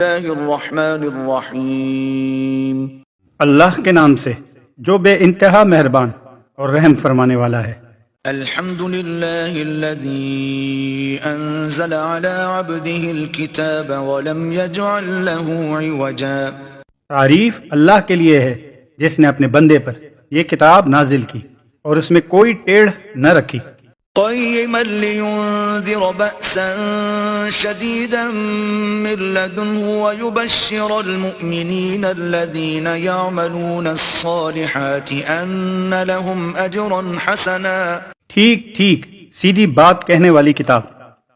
اللہ الرحمن الرحیم، اللہ کے نام سے جو بے انتہا مہربان اور رحم فرمانے والا ہے۔ الحمد للہ الذی انزل علی عبده الکتاب ولم یجعل له عوجا۔ تعریف اللہ کے لیے ہے جس نے اپنے بندے پر یہ کتاب نازل کی اور اس میں کوئی ٹیڑھ نہ رکھی، قیما لینذر بأسا شدیدا من لدنہ ویبشر المؤمنین الذین یعملون الصالحات ان لهم اجرا حسنا۔ ٹھیک ٹھیک سیدھی بات کہنے والی کتاب،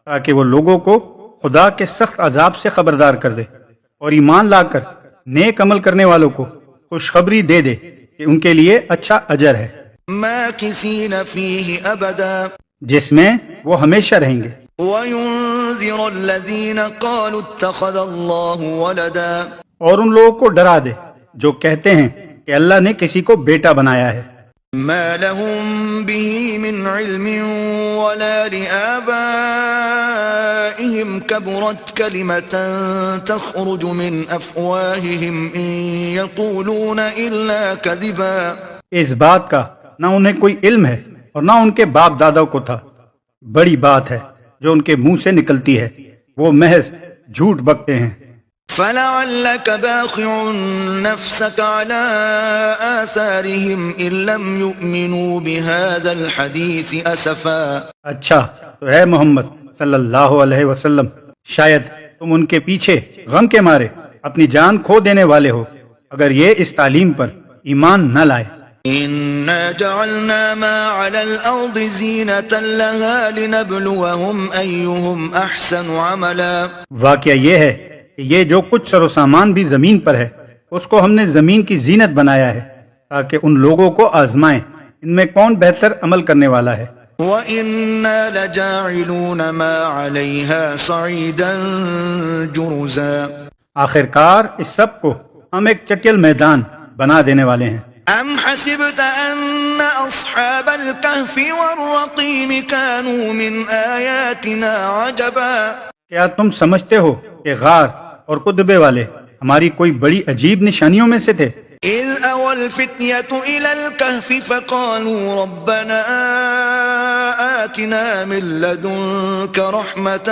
تاکہ وہ لوگوں کو خدا کے سخت عذاب سے خبردار کر دے اور ایمان لا کر نیک عمل کرنے والوں کو خوشخبری دے دے کہ ان کے لیے اچھا اجر ہے، ماکثین فیہ ابدا، جس میں وہ ہمیشہ رہیں گے۔ وَيُنذِرَ الَّذِينَ قَالُوا اتَّخَذَ اللَّهُ وَلَدًا، اور ان لوگوں کو ڈرا دے جو کہتے ہیں کہ اللہ نے کسی کو بیٹا بنایا ہے، مَا لَهُم بِهِ مِنْ عِلْمٍ وَلَا لِآبَائِهِمْ كَبُرَتْ كَلِمَةً تَخْرُجُ مِنْ أَفْوَاهِهِمْ إِنْ يَقُولُونَ إِلَّا كَذِبًا۔ اس بات کا نہ انہیں کوئی علم ہے اور نہ ان کے باپ داداؤں کو تھا، بڑی بات ہے جو ان کے منہ سے نکلتی ہے، وہ محض جھوٹ بکتے ہیں۔ فَلَعَلَّكَ بَاخِعٌ نَفْسَكَ عَلَىٰ آثَارِهِمْ إِن لَّمْ يُؤْمِنُوا بِهَٰذَا الْحَدِيثِ أَسَفًا۔ اچھا تو اے محمد صلی اللہ علیہ وسلم، شاید تم ان کے پیچھے غم کے مارے اپنی جان کھو دینے والے ہو اگر یہ اس تعلیم پر ایمان نہ لائے۔ إِنَّا جَعَلْنَا مَا عَلَى الْأَرْضِ زِينَةً لَهَا لِنَبْلُوَهُمْ أَيُّهُمْ أَحْسَنُ عَمَلًا۔ واقعہ یہ ہے کہ یہ جو کچھ سر و سامان بھی زمین پر ہے اس کو ہم نے زمین کی زینت بنایا ہے تاکہ ان لوگوں کو آزمائیں ان میں کون بہتر عمل کرنے والا ہے۔ وَإِنَّا لَجَاعِلُونَ مَا عَلَيْهَا صَعِيدًا جُرُزًا۔ آخر کار اس سب کو ہم ایک چٹیل میدان بنا دینے والے ہیں۔ أَمْ حَسِبْتَ أَنَّ أَصْحَابَ الْكَهْفِ وَالرَّقِيمِ كَانُوا مِنْ آيَاتِنَا عَجَبًا۔ کیا تم سمجھتے ہو کہ غار اور قطبے والے ہماری کوئی بڑی عجیب نشانیوں میں سے تھے؟ إِذْ أَوَى الْفِتْيَةُ إِلَى الْكَهْفِ فَقَالُوا رَبَّنَا آتِنَا مِن لَّدُنكَ رَحْمَةً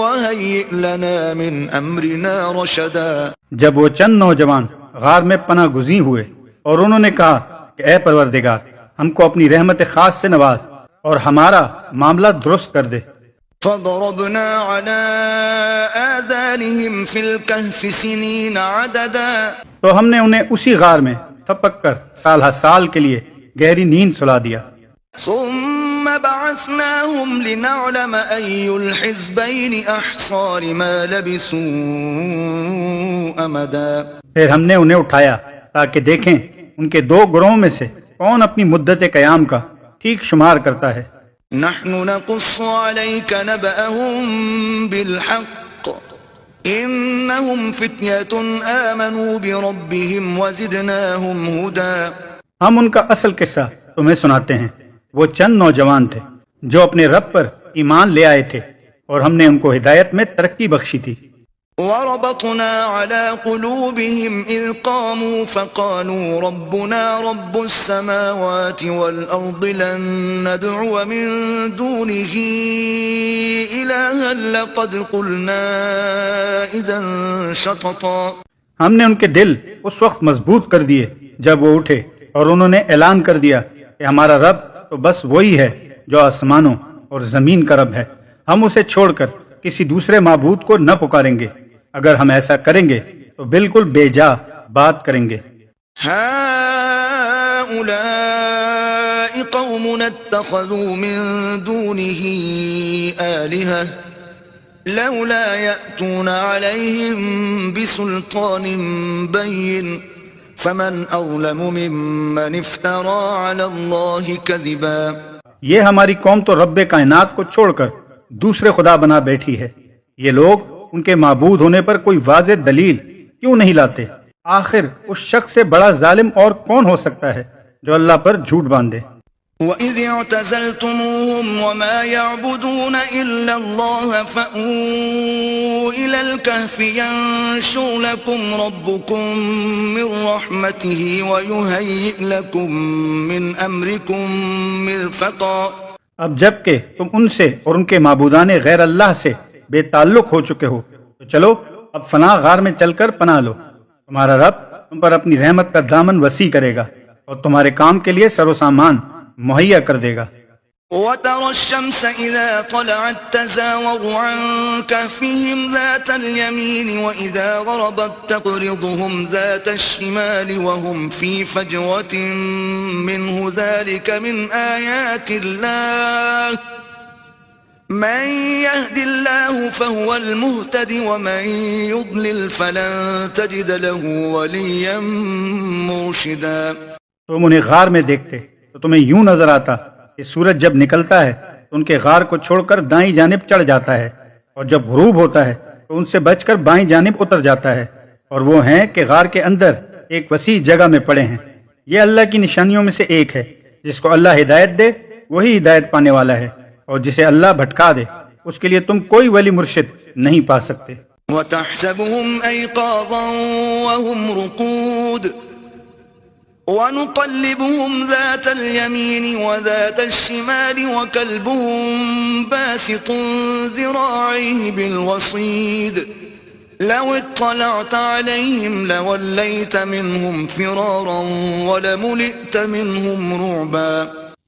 وَهَيِّئْ لَنَا مِنْ أَمْرِنَا رَشَدًا۔ جب وہ چند نوجوان غار میں پناہ گزین ہوئے اور انہوں نے کہا کہ اے پروردگار ہم کو اپنی رحمت خاص سے نواز اور ہمارا معاملہ درست کر دے۔ فَضَرَبْنَا عَلَىٰ آذَانِهِمْ فِي الْكَهْفِ سِنِينَ عَدَدًا، تو ہم نے انہیں اسی غار میں تھپک کر سال ہر سال کے لیے گہری نیند سلا دیا۔ ثُمَّ بَعَثْنَاهُمْ لِنَعْلَمَ أَيُّ الْحِزْبَيْنِ أَحْصَىٰ لِمَا لَبِثُوا أَمَدًا۔ پھر ہم نے انہیں اٹھایا تاکہ دیکھیں ان کے دو گروہوں میں سے کون اپنی مدت قیام کا ٹھیک شمار کرتا ہے۔ نحن نقص عليك نبأهم بالحق إنهم فتية آمنوا بربهم وزدناهم هدى۔ ہم ان کا اصل قصہ تمہیں سناتے ہیں، وہ چند نوجوان تھے جو اپنے رب پر ایمان لے آئے تھے اور ہم نے ان کو ہدایت میں ترقی بخشی تھی۔ وربطنا على قلوبهم إذ قاموا فقالوا ربنا رب السماوات والأرض لن ندعو من دونه إلها لقد قلنا إذا شططا۔ ہم نے ان کے دل اس وقت مضبوط کر دیے جب وہ اٹھے اور انہوں نے اعلان کر دیا کہ ہمارا رب تو بس وہی ہے جو آسمانوں اور زمین کا رب ہے، ہم اسے چھوڑ کر کسی دوسرے معبود کو نہ پکاریں گے، اگر ہم ایسا کریں گے تو بالکل بے جا بات کریں گے۔ هؤلاء قومنا اتخذوا من دونه آلهة لولا يأتون عليهم بسلطان بين فمن أظلم ممن افترى على الله كذبا۔ یہ ہماری قوم تو رب کائنات کو چھوڑ کر دوسرے خدا بنا بیٹھی ہے، یہ لوگ ان کے معبود ہونے پر کوئی واضح دلیل کیوں نہیں لاتے؟ آخر اس شخص سے بڑا ظالم اور کون ہو سکتا ہے جو اللہ پر جھوٹ باندھے؟ وَإِذِ اعْتَزَلْتُمُوهُمْ وَمَا يَعْبُدُونَ إِلَّا اللَّهَ فَأْوُوا إِلَى الْكَهْفِ يَنشُرْ لَكُمْ رَبُّكُمْ مِنْ رَحْمَتِهِ وَيُهَيِّئْ لَكُمْ مِنْ أَمْرِكُمْ مِرْفَقًا۔ اب جب کہ تم ان سے اور ان کے معبودان غیر اللہ سے بے تعلق ہو چکے ہو تو چلو اب فنا غار میں چل کر پناہ لو، تمہارا رب تم پر اپنی رحمت کا دامن وسیع کرے گا اور تمہارے کام کے لیے سر و سامان مہیا کر دے گا۔ وَتَرَى الشَّمْسَ إِذَا طَلَعَتْ تَزَاوَرُ عَنْ كَهْفِهِمْ ذَاتَ الْيَمِينِ وَإِذَا غَرَبَتْ تَقْرِضُهُمْ ذَاتَ الشِّمَالِ وَهُمْ فِي فَجْوَةٍ مِّنْهُ ذَلِكَ مِنْ آيَاتِ اللَّهِ مَنْ يَهْدِ اللَّهُ فَهُوَ الْمُهْتَدِ وَمَنْ يُضْلِلْ فَلَنْ تَجِدَ لَهُ وَلِيًّا مُرْشِدًا۔ تم انہیں غار میں دیکھتے تو تمہیں یوں نظر آتا کہ سورج جب نکلتا ہے تو ان کے غار کو چھوڑ کر دائیں جانب چڑھ جاتا ہے، اور جب غروب ہوتا ہے تو ان سے بچ کر بائیں جانب اتر جاتا ہے، اور وہ ہیں کہ غار کے اندر ایک وسیع جگہ میں پڑے ہیں۔ یہ اللہ کی نشانیوں میں سے ایک ہے، جس کو اللہ ہدایت دے وہی ہدایت پانے والا ہے، اور جسے اللہ بھٹکا دے اس کے لیے تم کوئی ولی مرشد نہیں پا سکتے۔ وَتَحْسَبُهُمْ أَيْقَاظًا وَهُمْ رُقُودٌ وَنُقَلِّبُهُمْ ذَاتَ الْيَمِينِ وَذَاتَ الشِّمَالِ وَكَلْبُهُمْ بَاسِطٌ ذِرَاعَيْهِ بِالْوَصِيدِ لَوِ اطَّلَعْتَ عَلَيْهِمْ لَوَلَّيْتَ مِنْهُمْ فِرَارًا وَلَمُلِئْتَ مِنْهُمْ رُعْبًا۔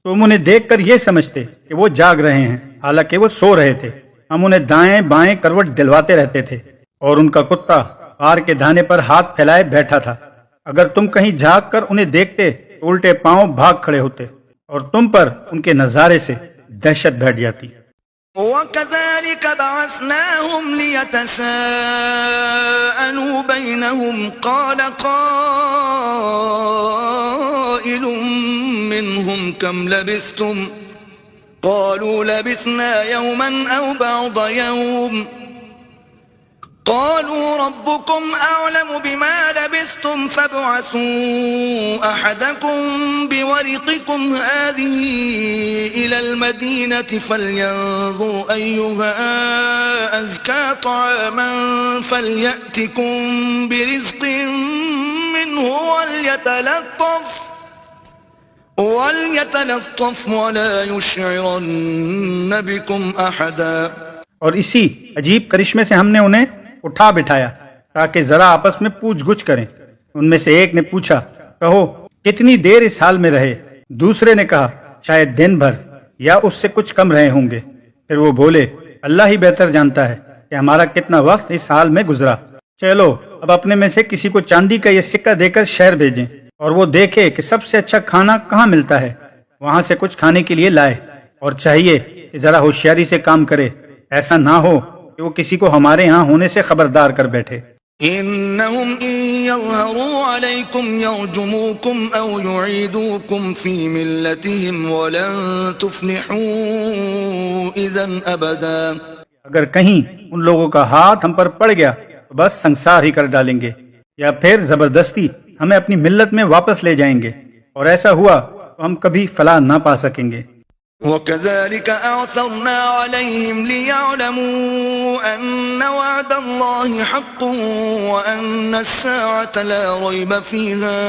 تم انہیں دیکھ کر یہ سمجھتے کہ وہ جاگ رہے ہیں، حالانکہ وہ سو رہے تھے۔ ہم انہیں دائیں بائیں کروٹ دلواتے رہتے تھے، اور ان کا کتا غار کے دھانے پر ہاتھ پھیلائے بیٹھا تھا۔ اگر تم کہیں جھانک کر انہیں دیکھتے تو الٹے پاؤں بھاگ کھڑے ہوتے، اور تم پر ان کے نظارے سے دہشت بیٹھ جاتی۔ وَكَذَلِكَ بَعَثْنَاهُمْ لِيَتَسَاءَلُوا بَيْنَهُمْ قَالَ قَائِلٌ مِّنْهُمْ كَمْ لَبِثْتُمْ قَالُوا لَبِثْنَا يَوْمًا أَوْ بَعْضَ يَوْمٍ قالوا ربكم أعلم بما لبثتم فابعثوا أحدكم بورقكم هذه إلى المدينة فلينظر أيها أزكى طعاما فليأتكم برزق منه وليتلطف ولا يشعرن بكم أحدا۔ اور اسی عجیب کرشمے سے ہم نے انہیں اٹھا بٹھایا تاکہ ذرا آپس میں پوچھ گچھ کریں۔ ان میں سے ایک نے پوچھا، کہو کتنی دیر اس حال میں رہے؟ دوسرے نے کہا شاید دن بھر یا اس سے کچھ کم رہے ہوں گے۔ پھر وہ بولے اللہ ہی بہتر جانتا ہے کہ ہمارا کتنا وقت اس حال میں گزرا۔ چلو اب اپنے میں سے کسی کو چاندی کا یہ سکہ دے کر شہر بھیجیں، اور وہ دیکھے کہ سب سے اچھا کھانا کہاں ملتا ہے، وہاں سے کچھ کھانے کے لیے لائے، اور چاہیے کہ ذرا ہوشیاری سے کام کرے، ایسا نہ ہو کہ وہ کسی کو ہمارے ہاں ہونے سے خبردار کر بیٹھے۔ إنهم إن يظهروا عليكم يرجموكم أو يعيدوكم في ملتهم ولن تفلحوا إذا أبدا۔ اگر کہیں ان لوگوں کا ہاتھ ہم پر پڑ گیا تو بس سنسار ہی کر ڈالیں گے، یا پھر زبردستی ہمیں اپنی ملت میں واپس لے جائیں گے، اور ایسا ہوا تو ہم کبھی فلاح نہ پا سکیں گے۔ وَكَذَلِكَ أَعْثَرْنَا عَلَيْهِمْ لِيَعْلَمُوا أَنَّ وَعْدَ اللَّهِ حَقٌّ وَأَنَّ السَّاعَةَ لَا رَيْبَ فِيهَا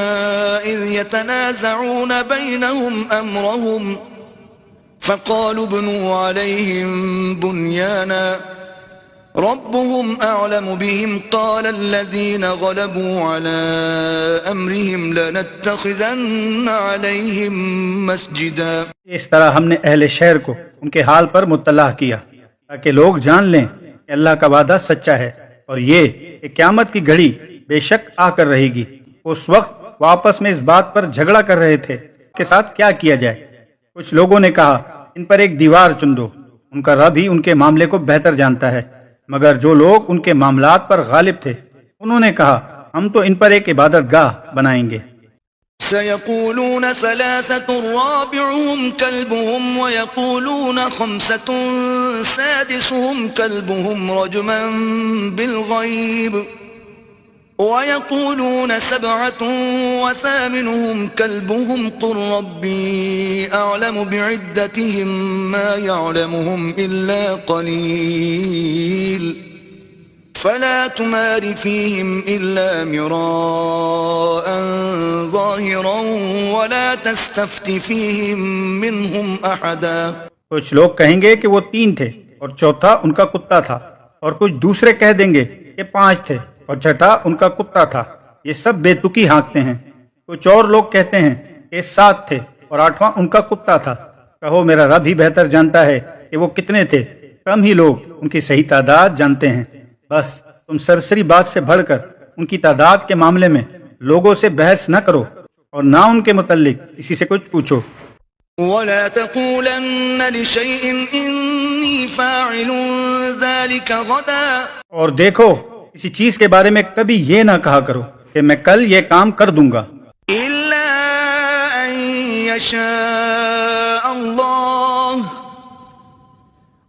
إِذْ يَتَنَازَعُونَ بَيْنَهُمْ أَمْرَهُمْ فَقَالُوا ابْنُوا عَلَيْهِمْ بُنْيَانًا رَبُّهُمْ أَعْلَمُ بِهِمْ قَالَ الَّذِينَ غَلَبُوا عَلَى أَمْرِهِمْ لَنَتَّخِذَنَّ عَلَيْهِمْ مَسْجِدًا۔ اس طرح ہم نے اہل شہر کو ان کے حال پر مطلع کیا تاکہ لوگ جان لیں کہ اللہ کا وعدہ سچا ہے، اور یہ کہ قیامت کی گھڑی بے شک آ کر رہے گی۔ اس وقت وہ آپس میں اس بات پر جھگڑا کر رہے تھے کہ ساتھ کیا کیا جائے۔ کچھ لوگوں نے کہا ان پر ایک دیوار چن دو، ان کا رب ہی ان کے معاملے کو بہتر جانتا ہے۔ مگر جو لوگ ان کے معاملات پر غالب تھے انہوں نے کہا ہم تو ان پر ایک عبادت گاہ بنائیں گے۔ سيقولون ثلاثة رابعهم كلبهم ويقولون خمسة سادسهم كلبهم رجما بالغيب ويقولون 7 وثامنهم كلبهم قل ربي أعلم بعدتهم ما يعلمهم إلا قليل فلا تمار فيهم إلا مراء ظاهرا ولا تستفت فيهم منهم أحدا. کچھ لوگ کہیں گے کہ وہ 3 تھے اور چوتھا ان کا کتا تھا، اور کچھ دوسرے کہہ دیں گے کہ 5 تھے اور چھٹا ان کا کتا تھا. یہ سب بے تکی ہانکتے ہیں. کچھ اور لوگ کہتے ہیں کہ 7 تھے اور 8واں ان کا کتا تھا. کہو میرا رب ہی بہتر جانتا ہے کہ وہ کتنے تھے، کم ہی لوگ ان کی صحیح تعداد جانتے ہیں. بس تم سرسری بات سے بڑھ کر ان کی تعداد کے معاملے میں لوگوں سے بحث نہ کرو اور نہ ان کے متعلق کسی سے کچھ پوچھو. ولا تقولن لشيء إني فاعل ذلك غدا. اور دیکھو کسی چیز کے بارے میں کبھی یہ نہ کہا کرو کہ میں کل یہ کام کر دوں گا، إلا أن يشاء الله.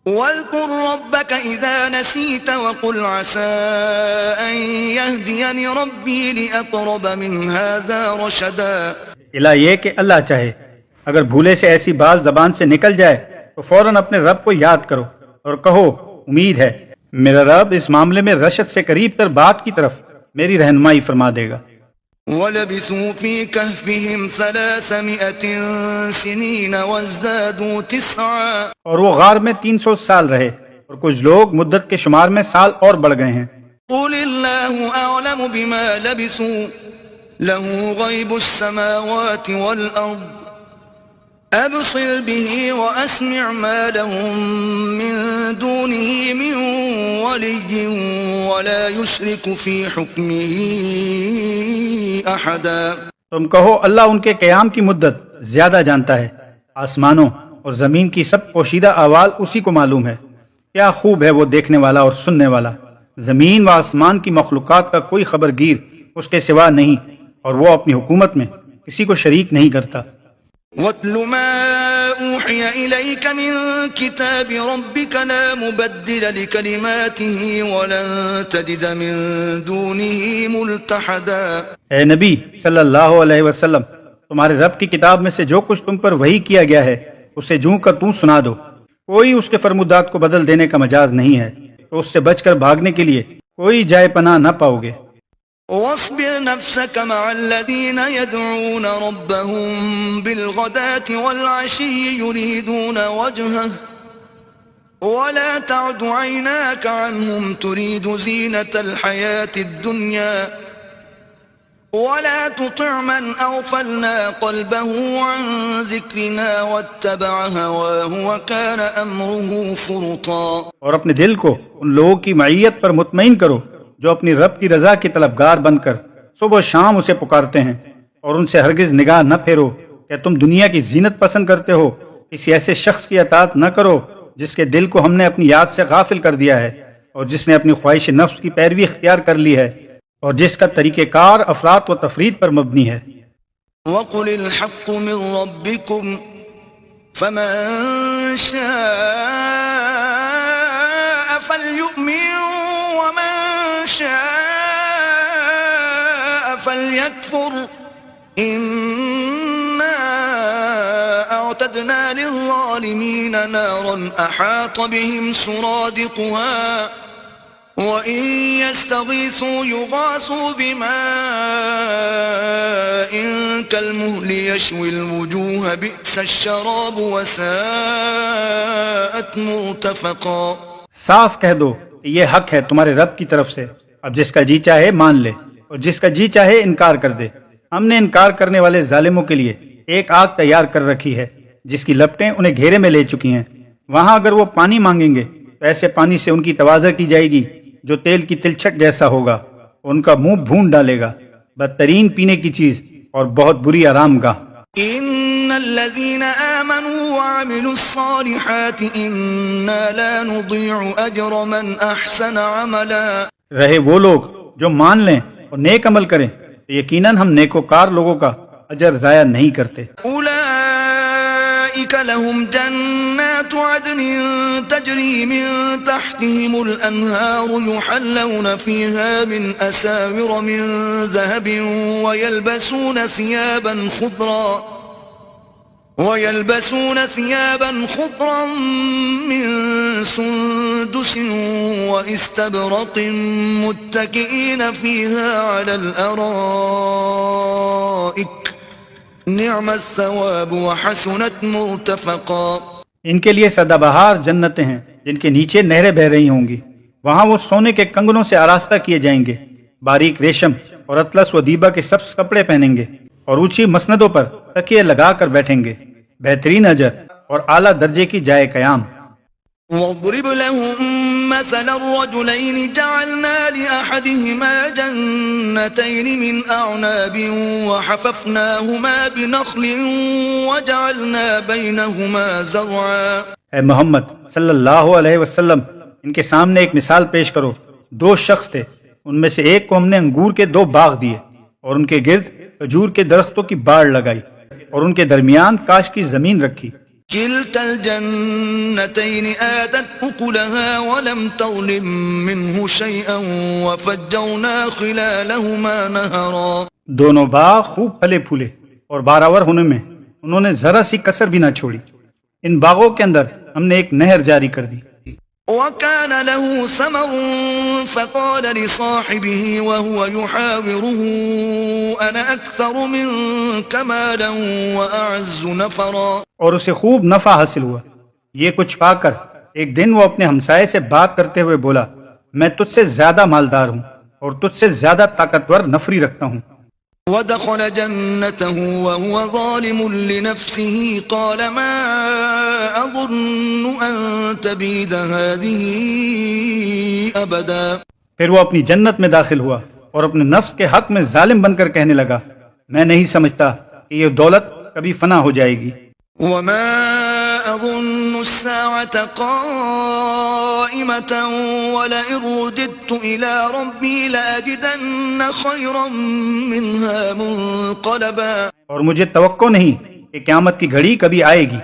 واذكر ربك إذا نسيت وقل عسى أن يهديني ربي لأقرب من هذا رشدا. الا یہ کہ اللہ چاہے اگر بھولے سے ایسی بات زبان سے نکل جائے تو فوراً اپنے رب کو یاد کرو اور کہو امید ہے میرا رب اس معاملے میں رشد سے قریب تر بات کی طرف میری رہنمائی فرما دے گا. وَلَبِثُوا فِي كَهْفِهِمْ 300 سِنِينَ وَازْدَادُوا 9. اور وہ غار میں 300 سال رہے اور کچھ لوگ مدت کے شمار میں سال اور بڑھ گئے ہیں. قُلِ اللَّهُ أَعْلَمُ بِمَا لَبِثُوا لَهُ غَيْبُ السَّمَاوَاتِ وَالْأَرْضِ أَبْصِرْ بِهِ وَأَسْمِعْ مَا لَهُم مِّن دُونِهِ مِن وَلِيٍّ وَلَا يُشْرِكُ فِي حُكْمِهِ أَحَدًا. تم کہو اللہ ان کے قیام کی مدت زیادہ جانتا ہے. آسمانوں اور زمین کی سب پوشیدہ احوال اسی کو معلوم ہے. کیا خوب ہے وہ دیکھنے والا اور سننے والا. زمین و آسمان کی مخلوقات کا کوئی خبرگیر اس کے سوا نہیں، اور وہ اپنی حکومت میں کسی کو شریک نہیں کرتا. وَاتْلُ مَا أُوحِيَ إِلَيْكَ مِن كِتَابِ رَبِّكَ لَا مُبَدِّلَ لِكَلِمَاتِهِ وَلَن تَجِدَ مِن دُونِهِ مُلْتَحَدًا. اے نبی صلی اللہ علیہ وسلم، تمہارے رب کی کتاب میں سے جو کچھ تم پر وحی کیا گیا ہے اسے جوں کر توں سنا دو. کوئی اس کے فرمودات کو بدل دینے کا مجاز نہیں ہے، تو اس سے بچ کر بھاگنے کے لیے کوئی جائے پناہ نہ پاؤ گے. واصبر نفسك مع الذين يدعون ربهم بالغداة والعشي يريدون وجهه ولا تعد عيناك عنهم تريد زينة الحياة الدنيا ولا تطع من أغفلنا قلبه عن ذكرنا واتبع هواه وكان أمره فرطا. اور اپنے دل کو ان لوگوں کی معیت پر مطمئن کرو جو اپنی رب کی رضا کے طلبگار بن کر صبح و شام اسے پکارتے ہیں، اور ان سے ہرگز نگاہ نہ پھیرو کہ تم دنیا کی زینت پسند کرتے ہو. کسی ایسے شخص کی اطاعت نہ کرو جس کے دل کو ہم نے اپنی یاد سے غافل کر دیا ہے، اور جس نے اپنی خواہش نفس کی پیروی اختیار کر لی ہے، اور جس کا طریقہ کار افراط و تفرید پر مبنی ہے. وَقُلِ الْحَقُّ مِن رَّبِّكُمْ فَمَن شَاءَ فَلْيُؤْمِن وَمَن شَاءَ فَلْيَكْفُرْ إِنَّا أَعْتَدْنَا لِلظَّالِمِينَ نَارًا أَحَاطَ بِهِمْ سُرَادِقُهَا وَإِن يَسْتَغِيثُوا يُغَاثُوا بِمَاءٍ كَالْمُهْلِ يَشْوِي الْوُجُوهَ بِئْسَ الشَّرَابُ وَسَاءَتْ مُرْتَفَقًا. صاف کہہ دو کہ یہ حق ہے تمہارے رب کی طرف سے. اب جس کا جی چاہے مان لے اور جس کا جی چاہے انکار کر دے. ہم نے انکار کرنے والے ظالموں کے لیے ایک آگ تیار کر رکھی ہے جس کی لپٹیں انہیں گھیرے میں لے چکی ہیں. وہاں اگر وہ پانی مانگیں گے تو ایسے پانی سے ان کی توازہ کی جائے گی جو تیل کی تلچھٹ جیسا ہوگا، ان کا منہ بھون ڈالے گا. بدترین پینے کی چیز اور بہت بری آرام گاہ. ان الذين آمنوا وعملوا الصالحات انا لا نضيع اجر من احسن عملا. رہے وہ لوگ جو مان لیں اور نیک عمل کریں تو یقیناً ہم نیکوکار لوگوں کا اجر ضائع نہیں کرتے. اولئک أولئك لهم جنات عدن تجري من تحتهم الأنهار يحلون فيها من أساور من ذهب ويلبسون ثيابا خضرا من سندس واستبرق متكئين فيها على الأرائك نعم الثواب وحسنت مرتفقا. ان کے لیے سدا بہار جنتیں ہیں جن کے نیچے نہریں بہہ رہی ہوں گی. وہاں وہ سونے کے کنگنوں سے آراستہ کیے جائیں گے، باریک ریشم اور اطلس و دیبا کے سبز کپڑے پہنیں گے اور اونچی مسندوں پر تکیے لگا کر بیٹھیں گے. بہترین اجر اور اعلیٰ درجے کی جائے قیام. واضرب لهم مثل الرجلين جعلنا لأحدهما جنتين من أعناب وحففناهما بنخل وجعلنا بينهما زرعا. اے محمد صلی اللہ علیہ وسلم، ان کے سامنے ایک مثال پیش کرو. دو شخص تھے، ان میں سے ایک کو ہم نے انگور کے 2 باغ دیے اور ان کے گرد کھجور کے درختوں کی باڑ لگائی اور ان کے درمیان کاش کی زمین رکھی. كلتا الجنتين آتت أكلها ولم تظلم منه شيئا وفجرنا خلالهما نهرا. دونوں باغ خوب پھلے پھولے اور باراور ہونے میں انہوں نے ذرا سی کسر بھی نہ چھوڑی. ان باغوں کے اندر ہم نے ایک نہر جاری کر دی. وكان له ثمر فقال لصاحبه وهو يحاوره أنا أكثر منك مالا وأعز نفرا. اور اسے خوب نفع حاصل ہوا. یہ کچھ پا کر ایک دن وہ اپنے ہمسائے سے بات کرتے ہوئے بولا، میں تجھ سے زیادہ مالدار ہوں اور تجھ سے زیادہ طاقتور نفری رکھتا ہوں. ودخل جنته وهو ظالم لنفسه قال ما أظن أن تبيد هذه أبدا. پھر وہ اپنی جنت میں داخل ہوا اور اپنے نفس کے حق میں ظالم بن کر کہنے لگا، میں نہیں سمجھتا کہ یہ دولت کبھی فنا ہو جائے گی. وما أظن الساعة قائمة ولئن رددت إلى ربي لأجدن خيرا منها منقلبا. اور مجھے توقع نہیں کہ قیامت کی گھڑی کبھی آئے گی.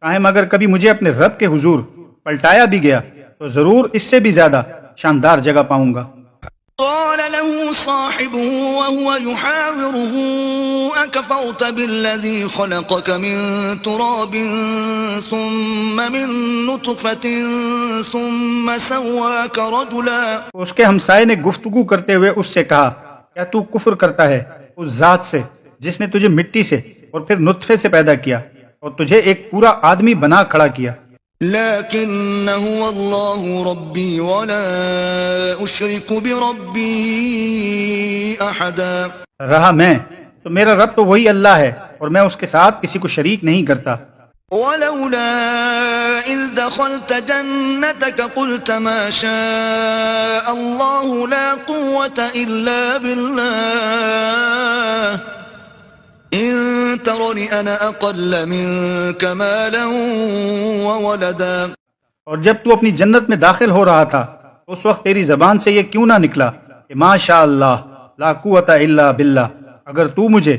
قائم اگر کبھی مجھے اپنے رب کے حضور پلٹایا بھی گیا تو ضرور اس سے بھی زیادہ شاندار جگہ پاؤں گا. قال له صاحبه وهو يحاوره أكفرت بالذي خلقك من تراب ثم من نطفة ثم سواك رجلا. اس کے ہمسائے نے گفتگو کرتے ہوئے اس سے کہا، کیا تو کفر کرتا ہے اس ذات سے جس نے تجھے مٹی سے اور پھر نطفے سے پیدا کیا اور تجھے ایک پورا آدمی بنا کھڑا کیا. لكن هو الله ربي ولا أشرك بربي أحدا. رہا میں تو میرا رب تو وہی اللہ ہے اور میں اس کے ساتھ کسی کو شریک نہیں کرتا. ولولا إذ دخلت جنتك قلت ما شاء الله لا قوة إلا بالله إن ترني أنا أقل منك مالا وولدا. اور جب تو اپنی جنت میں داخل ہو رہا تھا اس وقت تیری زبان سے یہ کیوں نہ نکلا کہ ما شاء اللہ لا قوت الا باللہ، اگر تو مجھے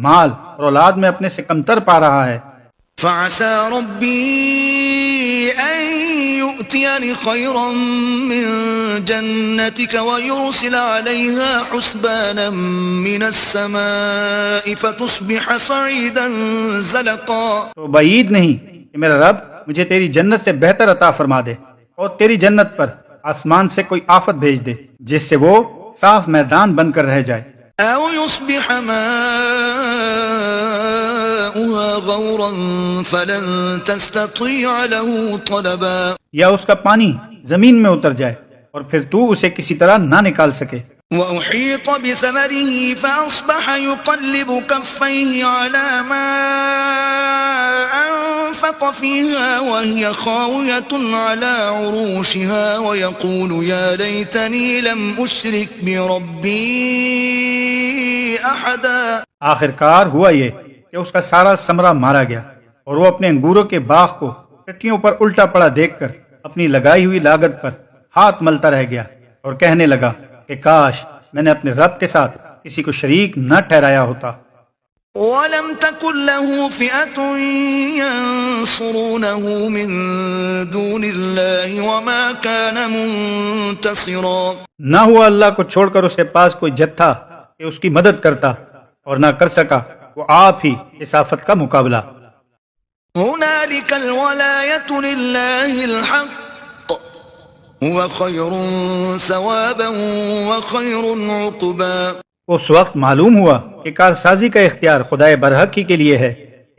مال اور اولاد میں اپنے سے کمتر پا رہا ہے. فعسى ربي أن يؤتيني خيرا من جنتك ويرسل عليها حسبانا من السماء فتصبح صعيدا زلقا. تو بعید نہیں کہ میرا رب مجھے تیری جنت سے بہتر عطا فرما دے اور تیری جنت پر آسمان سے کوئی آفت بھیج دے جس سے وہ صاف میدان بن کر رہ جائے. أو يصبح ماؤها غورا فلن تستطيع له طلبا. یا اس کا پانی زمین میں اتر جائے اور پھر تو اسے کسی طرح نہ نکال سکے. وأحيط بثمره فأصبح يقلب كفيه على ما أنفق فيها وهي خاوية على عروشها ويقول يا ليتني لم أشرك بربي أحدا. آخر کار ہوا یہ کہ اس کا سارا ثمرہ مارا گیا اور وہ اپنے انگوروں کے باغ کو ٹٹیوں پر الٹا پڑا دیکھ کر اپنی لگائی ہوئی لاگت پر ہاتھ ملتا رہ گیا اور کہنے لگا کہ کاش میں نے اپنے رب کے ساتھ کسی کو شریک نہ ٹھہرایا ہوتا. وَلَمْ تَكُنْ لَهُ فِئَةٌ يَنصُرُونَهُ مِن دُونِ اللَّهِ وَمَا كَانَ مُنتَصِرًا. نہ ہوا اللہ کو چھوڑ کر اس کے پاس کوئی جتھا کہ اس کی مدد کرتا، اور نہ کر سکا وہ آپ ہی اس آفت کا مقابلہ. هُنَالِكَ الْوَلَایَةُ لِلَّهِ الْحَقِّ هُوَ خَيْرٌ ثَوَابًا وَخَيْرٌ عُقْبًا. اس وقت معلوم ہوا کہ کارسازی کا اختیار خدائے برحق ہی کے لیے ہے،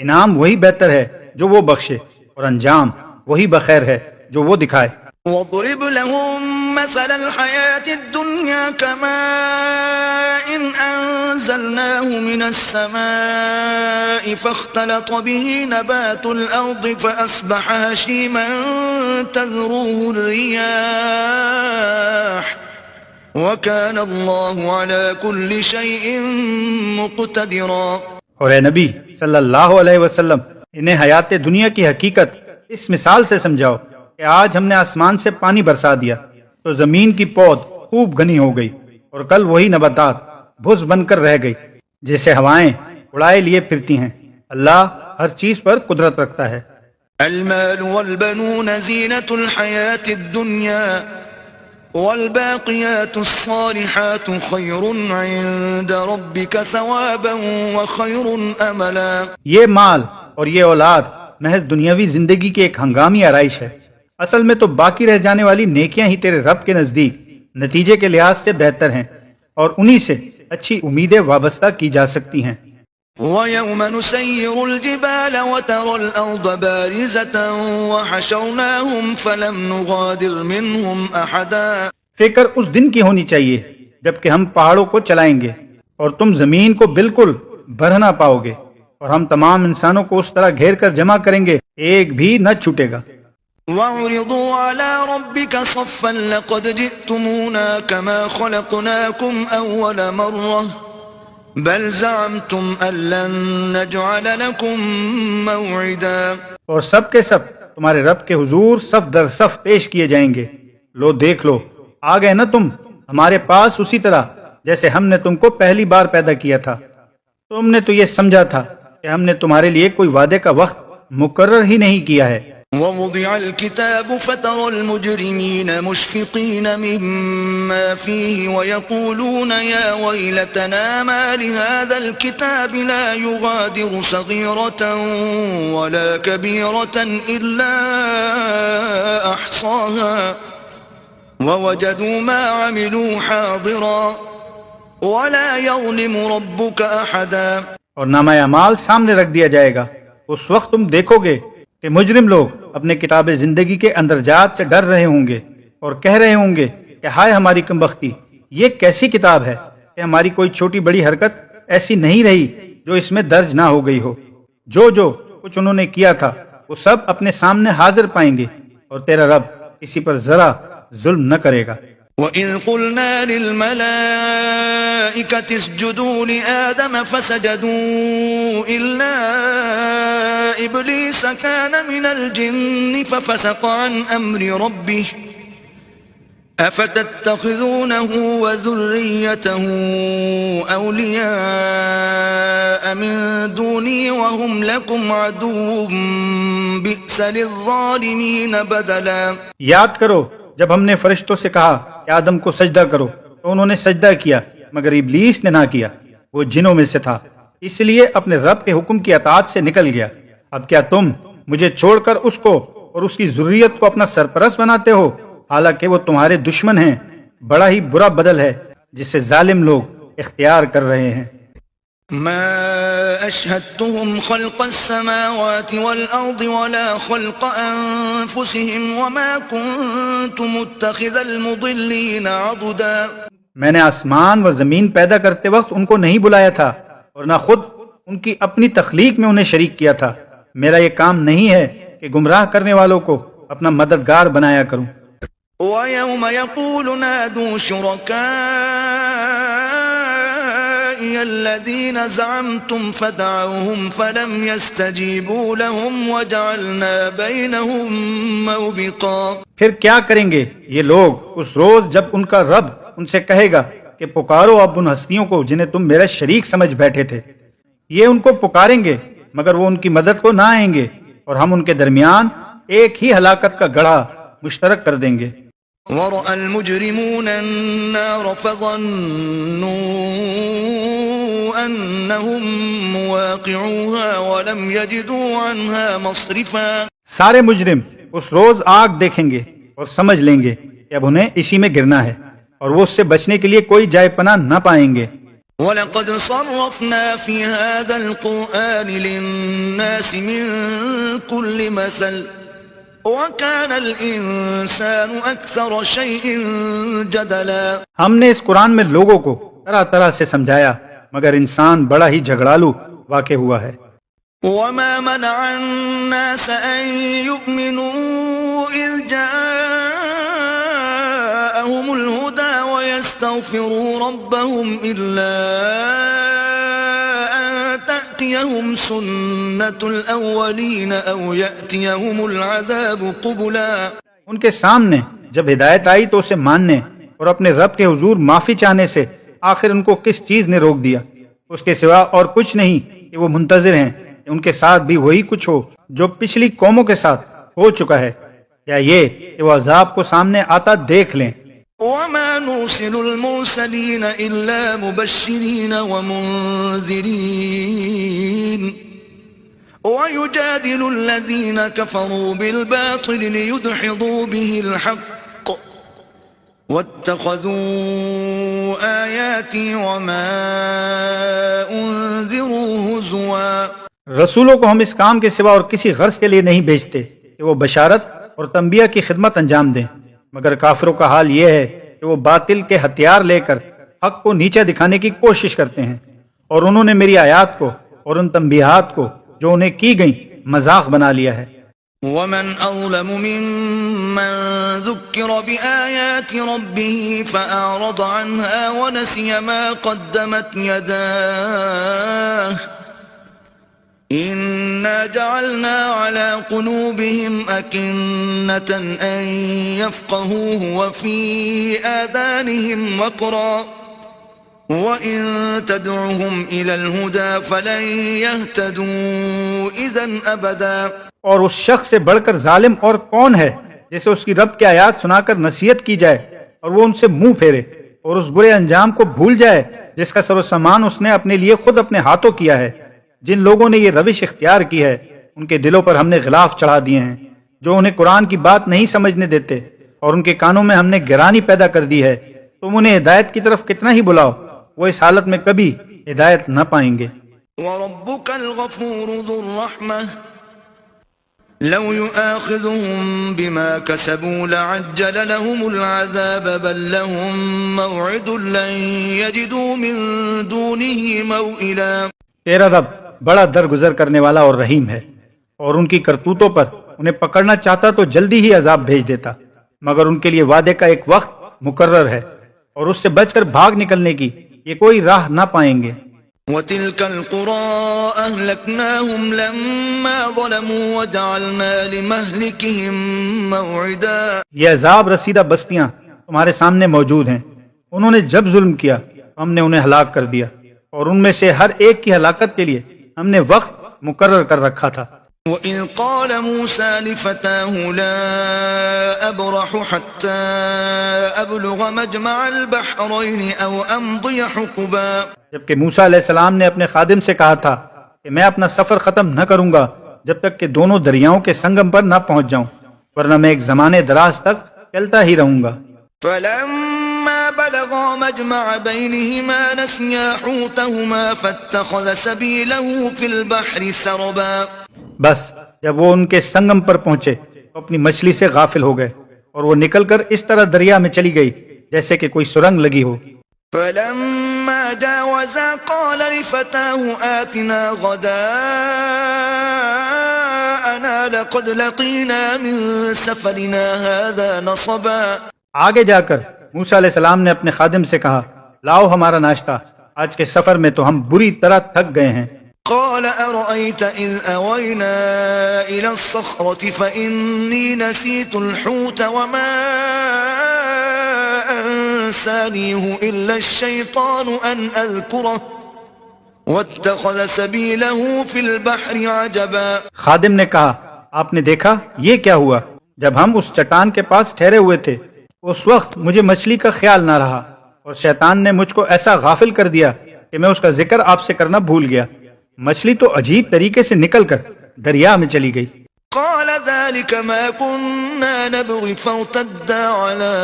انعام وہی بہتر ہے جو وہ بخشے، اور انجام وہی بخیر ہے جو وہ دکھائے. وَاضْرِبْ لَهُم مَّثَلَ الْحَيَاةِ الدُّنْيَا كَمَاءٍ أَنزَلْنَاهُ مِنَ السَّمَاءِ فَاخْتَلَطَ بِهِ نَبَاتُ الْأَرْضِ فَأَصْبَحَ هَشِيمًا تَذْرُوهُ الرِّيَاحُ وَكَانَ اللَّهُ عَلَى كُلِّ شَيْءٍ مُقْتَدِرًا. اور اے نبی صلی اللہ علیہ وسلم، انہیں حیات دنیا کی حقیقت اس مثال سے سمجھاؤ کہ آج ہم نے آسمان سے پانی برسا دیا تو زمین کی پود خوب گھنی ہو گئی، اور کل وہی نباتات بھس بن کر رہ گئی جسے ہوائیں اڑائے لیے پھرتی ہیں. اللہ ہر چیز پر قدرت رکھتا ہے. المال والبنون زینة الحیاة الدنیا والباقیات الصالحات خیر عند ربک ثوابا وخیر املا. یہ مال اور یہ اولاد محض دنیاوی زندگی کی ایک ہنگامی آرائش ہے، اصل میں تو باقی رہ جانے والی نیکیاں ہی تیرے رب کے نزدیک نتیجے کے لحاظ سے بہتر ہیں، اور انہی سے اچھی امیدیں وابستہ کی جا سکتی ہیں. وَيَوْمَ نُسَيِّرُ الْجِبَالَ وَتَرَى الْأَرْضَ بَارِزَةً وَحَشَرْنَاهُمْ فَلَمْ نُغَادِرْ مِنْهُمْ أَحَدًا. فکر اس دن کی ہونی چاہیے جبکہ ہم پہاڑوں کو چلائیں گے اور تم زمین کو بالکل بھر نہ پاؤ گے، اور ہم تمام انسانوں کو اس طرح گھیر کر جمع کریں گے ایک بھی نہ چھوٹے گا. وَعُرِضُوا عَلَى رَبِّكَ صَفًّا لَقَدْ جِئْتُمُونَا كَمَا خَلَقْنَاكُمْ أَوَّلَ مَرَّةٍ بَلْ زَعَمْتُمْ أَن لَّن نَّجْعَلَ لَكُم مَّوْعِدًا. اور سب کے سب تمہارے رب کے حضور صف در صف پیش کیے جائیں گے. لو دیکھ لو، آ گئے نا تم ہمارے پاس اسی طرح جیسے ہم نے تم کو پہلی بار پیدا کیا تھا. تم نے تو یہ سمجھا تھا کہ ہم نے تمہارے لیے کوئی وعدے کا وقت مقرر ہی نہیں کیا ہے. وَوُضِعَ الْكِتَابُ فَتَرَى الْمُجْرِمِينَ مُشْفِقِينَ مِمَّا فِيهِ وَيَقُولُونَ يَا وَيْلَتَنَا مَا لِهَذَا الْكِتَابِ لَا يُغَادِرُ صَغِيرَةً وَلَا كَبِيرَةً إِلَّا أَحْصَاهَا وَوَجَدُوا مَا عَمِلُوا حَاضِرًا وَلَا يَظْلِمُ رَبُّكَ أَحَدًا. اور نامہ اعمال سامنے رکھ دیا جائے گا. اس وقت تم دیکھو گے کہ مجرم لوگ اپنے کتاب زندگی کے اندرجات سے ڈر رہے ہوں گے اور کہہ رہے ہوں گے کہ ہائے ہماری کمبختی، یہ کیسی کتاب ہے کہ ہماری کوئی چھوٹی بڑی حرکت ایسی نہیں رہی جو اس میں درج نہ ہو گئی ہو. جو کچھ انہوں نے کیا تھا وہ سب اپنے سامنے حاضر پائیں گے، اور تیرا رب کسی پر ذرا ظلم نہ کرے گا. وَإِذْ قُلْنَا لِلْمَلَائِكَةِ اسْجُدُوا لِآدَمَ فَسَجَدُوا إِلَّا إِبْلِيسَ كَانَ مِنَ الْجِنِّ فَفَسَقَ عَنْ أَمْرِ رَبِّهِ أَفَتَتَّخِذُونَهُ وَذُرِّيَّتَهُ أَوْلِيَاءَ مِن دُونِي وَهُمْ لَكُمْ عَدُوٌّ بِئْسَ لِلظَّالِمِينَ بَدَلًا. یاد کرو جب ہم نے فرشتوں سے کہا کہ آدم کو سجدہ کرو تو انہوں نے سجدہ کیا، مگر ابلیس نے نہ کیا، وہ جنوں میں سے تھا، اس لیے اپنے رب کے حکم کی اطاعت سے نکل گیا. اب کیا تم مجھے چھوڑ کر اس کو اور اس کی ذریت کو اپنا سرپرست بناتے ہو، حالانکہ وہ تمہارے دشمن ہیں. بڑا ہی برا بدل ہے جسے ظالم لوگ اختیار کر رہے ہیں. ما أشهدتهم خلق السماوات والأرض ولا خلق أنفسهم وما كنت متخذ المضلين عضدا. میں نے آسمان و زمین پیدا کرتے وقت ان کو نہیں بلایا تھا، اور نہ خود ان کی اپنی تخلیق میں انہیں شریک کیا تھا. میرا یہ کام نہیں ہے کہ گمراہ کرنے والوں کو اپنا مددگار بنایا کروں. وَيَوْمَ يَقُولُ نَادُوا شُرَكَائِيَ الَّذِينَ زَعَمْتُمْ فَدَعَوْهُمْ فَلَمْ يَسْتَجِيبُوا لَهُمْ وَجَعَلْنَا بَيْنَهُمْ مَوْبِقًا. پھر کیا کریں گے یہ لوگ اس روز جب ان کا رب ان سے کہے گا کہ پکارو اب ان ہستیوں کو جنہیں تم میرا شریک سمجھ بیٹھے تھے، یہ ان کو پکاریں گے مگر وہ ان کی مدد کو نہ آئیں گے، اور ہم ان کے درمیان ایک ہی ہلاکت کا گڑھا مشترک کر دیں گے۔ ورأى المجرمون النار فظنوا أنهم مواقعوها ولم يجدوا عنها مصرفا۔ سارے مجرم اس روز آگ دیکھیں گے اور سمجھ لیں گے کہ اب انہیں اسی میں گرنا ہے، اور وہ اس سے بچنے کے لیے کوئی جائے پناہ نہ پائیں گے۔ وَلَقَدْ صَرَّفْنَا فِي هَذَا الْقُرْآنِ لِلنَّاسِ مِنْ كُلِّ مَثَلٍ وَكَانَ الْإِنسَانُ أَكْثَرَ شَيْءٍ جَدَلًا۔ ہم نے اس قرآن میں لوگوں کو طرح طرح سے سمجھایا مگر انسان بڑا ہی جھگڑالو واقع ہوا ہے۔ وَمَا مَنَعَ النَّاسَ أَن يُؤْمِنُوا إِذْ جَاءَهُمُ الْهُدَى وَيَسْتَغْفِرُوا رَبَّهُمْ إِلَّا أَن تَأْتِيَهُمْ سُنَّةُ الْأَوَّلِينَ أَوْ يَأْتِيَهُمُ الْعَذَابُ قُبُلًا۔ ان کے سامنے جب ہدایت آئی تو اسے ماننے اور اپنے رب کے حضور معافی چاہنے سے آخر ان کو کس چیز نے روک دیا؟ اس کے سوا اور کچھ نہیں کہ وہ منتظر ہیں کہ ان کے ساتھ بھی وہی کچھ ہو جو پچھلی قوموں کے ساتھ ہو چکا ہے، یا یہ کہ وہ عذاب کو سامنے آتا دیکھ لیں۔ وَمَا نُرْسِلُ الْمُرْسَلِينَ إِلَّا مُبَشِّرِينَ وَمُنذِرِينَ وَيُجَادِلُ الَّذِينَ كَفَرُوا بِالْبَاطِلِ لِيُدْحِضُوا بِهِ الْحَقَّ وَاتَّخَذُوا آيَاتِي وَمَا أُنذِرُوا هُزُوًا۔ رسولوں کو ہم اس کام کے سوا اور کسی غرض کے لیے نہیں بھیجتے کہ وہ بشارت اور تنبیہ کی خدمت انجام دیں، مگر کافروں کا حال یہ ہے کہ وہ باطل کے ہتھیار لے کر حق کو نیچے دکھانے کی کوشش کرتے ہیں، اور انہوں نے میری آیات کو اور ان تنبیہات کو جو انہیں کی گئیں مذاق بنا لیا ہے۔ وَمَنْ أَظْلَمُ مِمَّنْ ذُكِّرَ بِآيَاتِ رَبِّهِ فَأَعْرَضَ عَنْهَا وَنَسِيَ مَا قَدَّمَتْ يَدَاهُ إِنَّا جَعَلْنَا عَلَى قُلُوبِهِمْ أَكِنَّةً أَن يَفْقَهُوهُ وَفِي آذَانِهِمْ وَقْرًا وَإِن تَدْعُهُمْ إِلَى الْهُدَى فَلَن يَهْتَدُوا إِذًا أَبَدًا۔ اور اس شخص سے بڑھ کر ظالم اور کون ہے جسے اس کی رب کی آیات سنا کر نصیحت کی جائے اور وہ ان سے منہ پھیرے اور اس برے انجام کو بھول جائے جس کا سر و سامان اس نے اپنے لیے خود اپنے ہاتھوں کیا ہے۔ جن لوگوں نے یہ روش اختیار کی ہے ان کے دلوں پر ہم نے غلاف چڑھا دیے ہیں جو انہیں قرآن کی بات نہیں سمجھنے دیتے، اور ان کے کانوں میں ہم نے گرانی پیدا کر دی ہے۔ تم انہیں ہدایت کی طرف کتنا ہی بلاؤ، وہ اس حالت میں کبھی ہدایت نہ پائیں گے۔ وَرَبُّكَ الْغَفُورُ ذُو الرَّحْمَةِ لَوْ يُؤَاخِذُهُم بِمَا كَسَبُوا لَعَجَّلَ لَهُمُ الْعَذَابَ بَل لَّهُم مَّوْعِدٌ لَّن يَجِدُوا مِن دُونِهِ مَوْئِلًا۔ تیرا رب بڑا درگزر کرنے والا اور رحیم ہے، اور ان کی کرتوتوں پر انہیں پکڑنا چاہتا تو جلدی ہی عذاب بھیج دیتا، مگر ان کے لیے وعدے کا ایک وقت مقرر ہے، اور اس سے بچ کر بھاگ نکلنے کی یہ کوئی راہ نہ پائیں گے۔ وَتِلْكَ الْقُرَىٰ أَهْلَكْنَاهُمْ لَمَّا ظَلَمُوا وَجَعَلْنَا لِمَهْلِكِهِم مَّوْعِدًا۔ یہ عذاب رسیدہ بستیاں تمہارے سامنے موجود ہیں، انہوں نے جب ظلم کیا ہم نے انہیں ہلاک کر دیا، اور ان میں سے ہر ایک کی ہلاکت کے لیے ہم نے وقت مقرر کر رکھا تھا۔ وَإِذْ قَالَ مُوسَىٰ لِفَتَاهُ لَا أَبْرَحُ حَتَّىٰ أَبْلُغَ مَجْمَعَ الْبَحْرَيْنِ أَوْ أَمْضِيَ حُقُبًا۔ جبکہ موسیٰ علیہ السلام نے اپنے خادم سے کہا تھا کہ میں اپنا سفر ختم نہ کروں گا جب تک کہ دونوں دریاؤں کے سنگم پر نہ پہنچ جاؤں، ورنہ میں ایک زمانے دراز تک چلتا ہی رہوں گا۔ فَلَمَّا بَلَغَا مَجْمَعَ بَيْنِهِمَا نَسِيَا حُوتَهُمَا فَاتَّخَذَ سَبِيلَهُ فِي الْبَحْرِ سَرَبًا۔ بس جب وہ ان کے سنگم پر پہنچے تو اپنی مچھلی سے غافل ہو گئے، اور وہ نکل کر اس طرح دریا میں چلی گئی جیسے کہ کوئی سرنگ لگی ہو۔ فَلَمَّا جَاوَزَا قَالَ لِفَتَاهُ آتِنَا غَدَاءَنَا لَقَدْ لَقِينَا مِن سَفَرِنَا هَٰذَا نَصَبًا۔ آگے جا کر موسیٰ علیہ السلام نے اپنے خادم سے کہا، لاؤ ہمارا ناشتہ، آج کے سفر میں تو ہم بری طرح تھک گئے ہیں۔ قال أرأيت إذ أوينا إلى الصخرة فإني نسيت الحوت وما أنسانيه إلا الشيطان أن أذكره واتخذ سبيله في البحر عجبا. خادم نے کہا آپ نے دیکھا یہ کیا ہوا؟ جب ہم اس چٹان کے پاس ٹھہرے ہوئے تھے اس وقت مجھے مچھلی کا خیال نہ رہا اور شیطان نے مجھ کو ایسا غافل کر دیا کہ میں اس کا ذکر آپ سے کرنا بھول گیا. مچھلی تو عجیب طریقے سے نکل کر دریا میں چلی گئی. قال ذلك ما كنا نبغي فارتدا على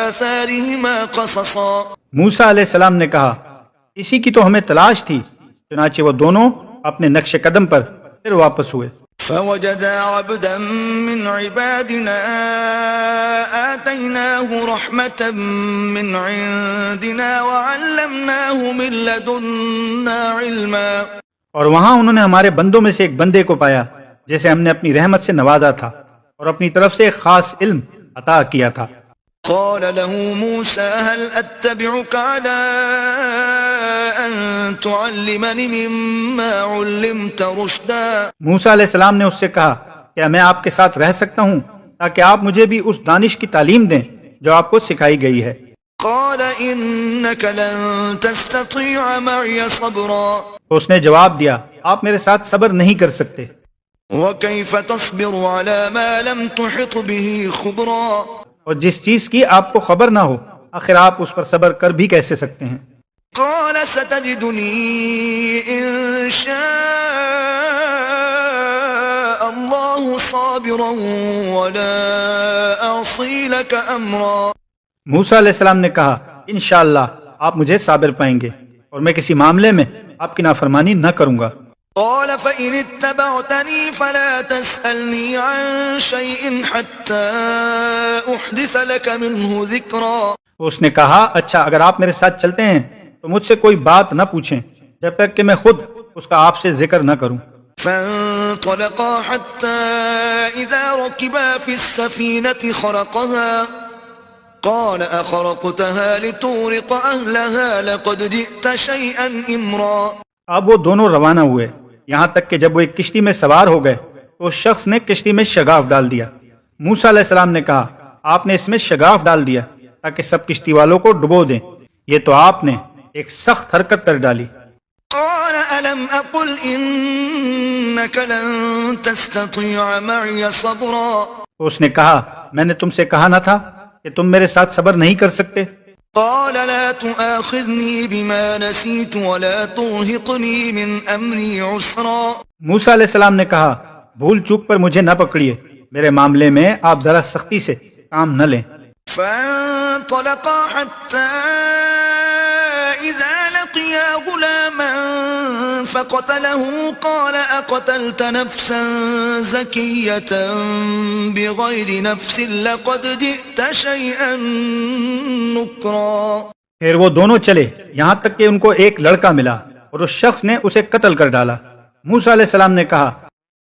آثارهما قصصا. موسیٰ علیہ السلام نے کہا اسی کی تو ہمیں تلاش تھی. چنانچہ وہ دونوں اپنے نقش قدم پر پھر واپس ہوئے. فوجدا عبدا من عبادنا آتيناه رحمة من عندنا وعلمناه من لدنا علما. اور وہاں انہوں نے ہمارے بندوں میں سے ایک بندے کو پایا جسے ہم نے اپنی رحمت سے نوازا تھا اور اپنی طرف سے ایک خاص علم عطا کیا تھا. قال له موسى هل أتبعك على أن تعلمني مما علمت رشدا. موسیٰ علیہ السلام نے اس سے کہا کیا میں آپ کے ساتھ رہ سکتا ہوں تاکہ آپ مجھے بھی اس دانش کی تعلیم دیں جو آپ کو سکھائی گئی ہے. قال إنك لن تستطيع معي صبرا. تو اس نے جواب دیا آپ میرے ساتھ صبر نہیں کر سکتے. وكيف تصبر على ما لم تحط به خبرا. اور جس چیز کی آپ کو خبر نہ ہو آخر آپ اس پر صبر کر بھی کیسے سکتے ہیں. قال ستجدني إن شاء الله صابرا ولا أعصي لك أمرا. موسیٰ علیہ السلام نے کہا انشاءاللہ آپ مجھے صابر پائیں گے اور میں کسی معاملے میں آپ کی نافرمانی نہ کروں گا. قال فإن اتبعتني فلا تسألني عن شيء حتى أحدث لك منه ذكرا. اس نے کہا اچھا اگر آپ میرے ساتھ چلتے ہیں تو مجھ سے کوئی بات نہ پوچھیں جب تک کہ میں خود اس کا آپ سے ذکر نہ کروں. فانطلقا حتى إذا ركبا في السفينة خرقها قال أخرقتها لتغرق أهلها لقد جئت شيئا إمرا. اب وہ دونوں روانہ ہوئے یہاں تک کہ جب وہ ایک کشتی میں سوار ہو گئے تو اس شخص نے کشتی میں شگاف ڈال دیا. موسیٰ علیہ السلام نے کہا آپ نے اس میں شگاف ڈال دیا تاکہ سب کشتی والوں کو ڈبو دیں. یہ تو آپ نے ایک سخت حرکت کر ڈالی. قال ألم أقل إنك لن تستطيع معي صبرا. تو اس نے کہا میں نے تم سے کہا نہ تھا کہ تم میرے ساتھ صبر نہیں کر سکتے. قال لا تؤاخذني بما نسيت ولا ترهقني من أمري عسرا. موسیٰ علیہ السلام نے کہا بھول چوک پر مجھے نہ پکڑیے میرے معاملے میں آپ ذرا سختی سے کام نہ لیں. فانطلقا حتى إذا لقيا غلاما فقتله قال أقتلت نفسا زكية بغير نفس لقد جئت شيئا نكرا. پھر وہ دونوں چلے یہاں تک کہ ان کو ایک لڑکا ملا اور اس شخص نے اسے قتل کر ڈالا. موسیٰ علیہ السلام نے کہا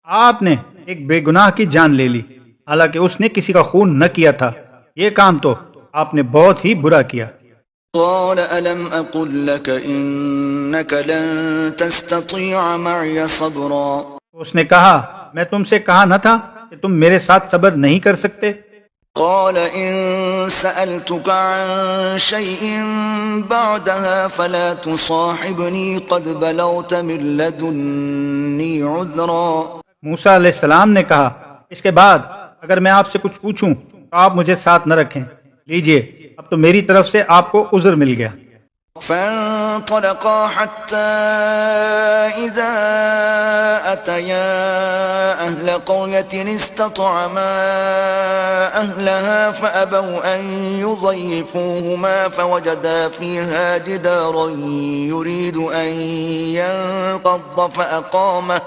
آپ نے ایک بے گناہ کی جان لے لی حالانکہ اس نے کسی کا خون نہ کیا تھا. یہ کام تو آپ نے بہت ہی برا کیا. قال ألم أقل لك إنك لن تستطيع معي صبرا. اس نے کہا میں تم سے کہا نہ تھا کہ تم میرے ساتھ صبر نہیں کر سکتے. قال إن سألتك عن شيء بعدها فلا تصاحبني قد بلغت من لدني عذرا. موسیٰ علیہ السلام نے کہا اس کے بعد اگر میں آپ سے کچھ پوچھوں تو آپ مجھے ساتھ نہ رکھیں. لیجئے اب تو میری طرف سے آپ کو عذر مل گیا. فانطلقا حتى إذا أتيا أهل قرية استطعما أهلها فأبوا أن يضيفوهما فوجدا فيها جدارا يريد أن ينقض فأقامه